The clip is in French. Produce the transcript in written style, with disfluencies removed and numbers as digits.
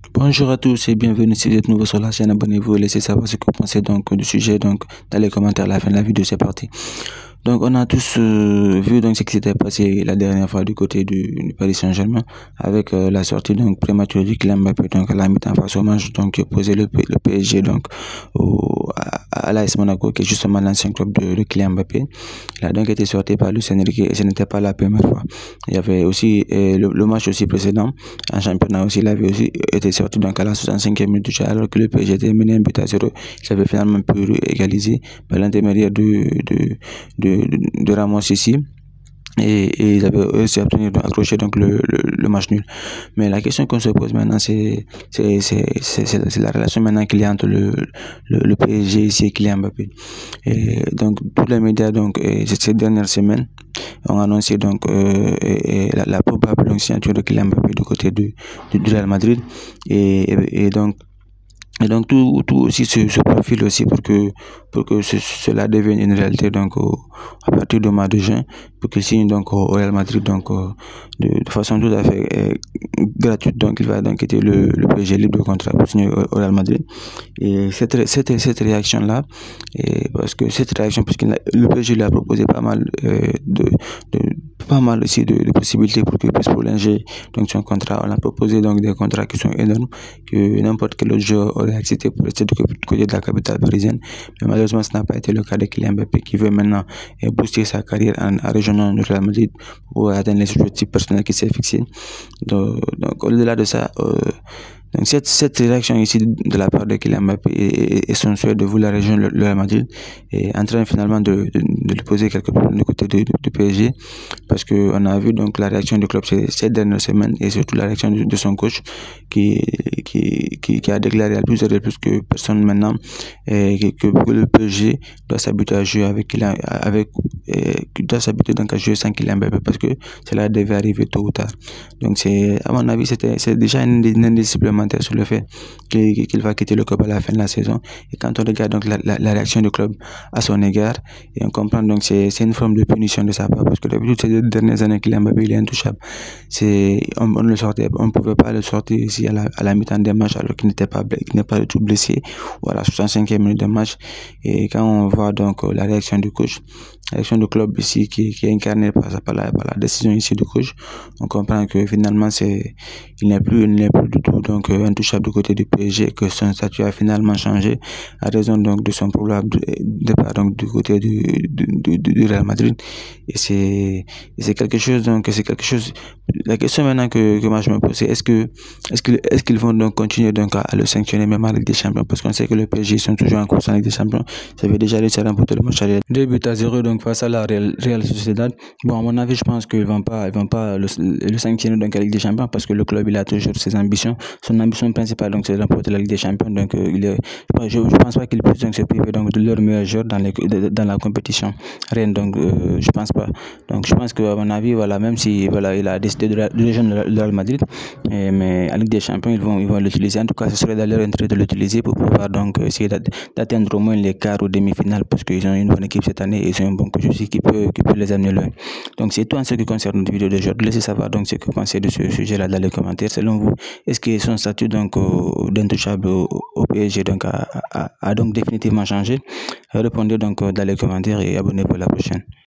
Bonjour à tous et bienvenue si vous êtes nouveau sur la chaîne, abonnez-vous et laissez savoir ce que vous pensez donc du sujet donc dans les commentaires à la fin de la vidéo. C'est parti. Donc on a tous vu donc ce qui s'était passé la dernière fois du côté du Paris Saint-Germain avec la sortie donc prématurée du Kylian Mbappé donc à la mi-temps face au match donc qui opposait le PSG donc à l'AS Monaco qui est justement l'ancien club de Kylian Mbappé. Il a donc été sorti par Luis Enrique et ce n'était pas la première fois. Il y avait aussi le match aussi précédent en championnat aussi, il avait aussi été sorti donc à la 65e minute du jeu alors que le PSG était mené 1-0. Il avait finalement pu égaliser par l'intermédiaire de Ramos ici. Et ils avaient réussi à accrocher donc le match nul. Mais la question qu'on se pose maintenant, c'est la relation maintenant qu'il y a entre le PSG ici et Kylian Mbappé. Et donc tous les médias donc ces dernières semaines ont annoncé donc la probable donc, signature de Kylian Mbappé du côté du Real Madrid et donc tout aussi se profile aussi pour que cela devienne une réalité donc à partir du mois de juin pour qu'il signe donc au Real Madrid donc de façon tout à fait gratuite. Donc il va donc quitter le PSG libre de contrat pour signer au Real Madrid. Et cette réaction là parce que le PSG lui a proposé pas mal aussi de possibilités pour qu'il puisse prolonger donc son contrat. On a proposé donc des contrats qui sont énormes que n'importe quel autre joueur aurait accepté pour rester du côté de la capitale parisienne. Mais malheureusement, ce n'a pas été le cas de Kylian Mbappé qui veut maintenant booster sa carrière en rejoignant le Real Madrid pour atteindre les objectifs personnels qu'il s'est fixés. Donc au-delà de ça, donc cette réaction ici de la part de Kylian Mbappé et son souhait de vouloir rejoindre le Real Madrid est en train finalement de lui poser quelques problèmes du côté du PSG parce qu'on a vu donc la réaction du club ces dernières semaines et surtout la réaction de son coach qui a déclaré à plusieurs reprises que personne maintenant que le PSG doit s'habituer à jouer doit s'habituer donc à jouer sans Kylian Mbappé parce que cela devait arriver tôt ou tard. Donc à mon avis c'est déjà un indice supplémentaire sur le fait qu'il va quitter le club à la fin de la saison. Et quand on regarde donc la réaction du club à son égard, et on comprend donc c'est une forme de punition de sa part parce que depuis toutes ces deux dernières années Kylian Mbappé il est intouchable. On ne pouvait pas le sortir ici à la mi-temps des matchs alors qu'il n'est pas du tout blessé ou à la 65e minute de match. Et quand on voit donc la réaction du coach, la réaction du club ici qui est incarnée par la décision ici du coach, on comprend que finalement il n'est plus du tout donc intouchable du côté du PSG, que son statut a finalement changé à raison donc de son probable départ donc du côté du Real Madrid. Et c'est quelque chose donc la question maintenant que moi je me pose, c'est est-ce qu'ils vont donc continuer donc à le sanctionner même en Ligue des Champions, parce qu'on sait que le PSG sont toujours en course en Ligue des Champions. Ça veut déjà réussi à remporter le match aller 2-0 donc face à la Real Sociedad. Bon, à mon avis je pense qu'ils vont pas le sanctionner donc à la Ligue des Champions parce que le club il a toujours ses ambitions. Son ambition principale donc c'est de remporter la Ligue des Champions. Donc je pense pas qu'ils puissent donc se priver donc de leur meilleur joueur dans la compétition reine. Donc je pense pas. Donc je pense que à mon avis voilà, même si voilà il a décidé de rejoindre le Real Madrid, mais à Ligue des Champions ils vont l'utiliser. En tout cas ce serait dans leur intérêt de l'utiliser pour pouvoir donc essayer d'atteindre au moins les quarts ou demi-finales parce qu'ils ont une bonne équipe cette année et ils ont un bon coach aussi qui peut les amener loin. Donc c'est tout en ce qui concerne notre vidéo d'aujourd'hui. Laissez savoir donc ce que vous pensez de ce sujet là dans les commentaires. Selon vous, est-ce que son statut donc d'intouchable au PSG donc a donc définitivement changé? Répondez donc dans les commentaires et abonnez-vous pour la prochaine.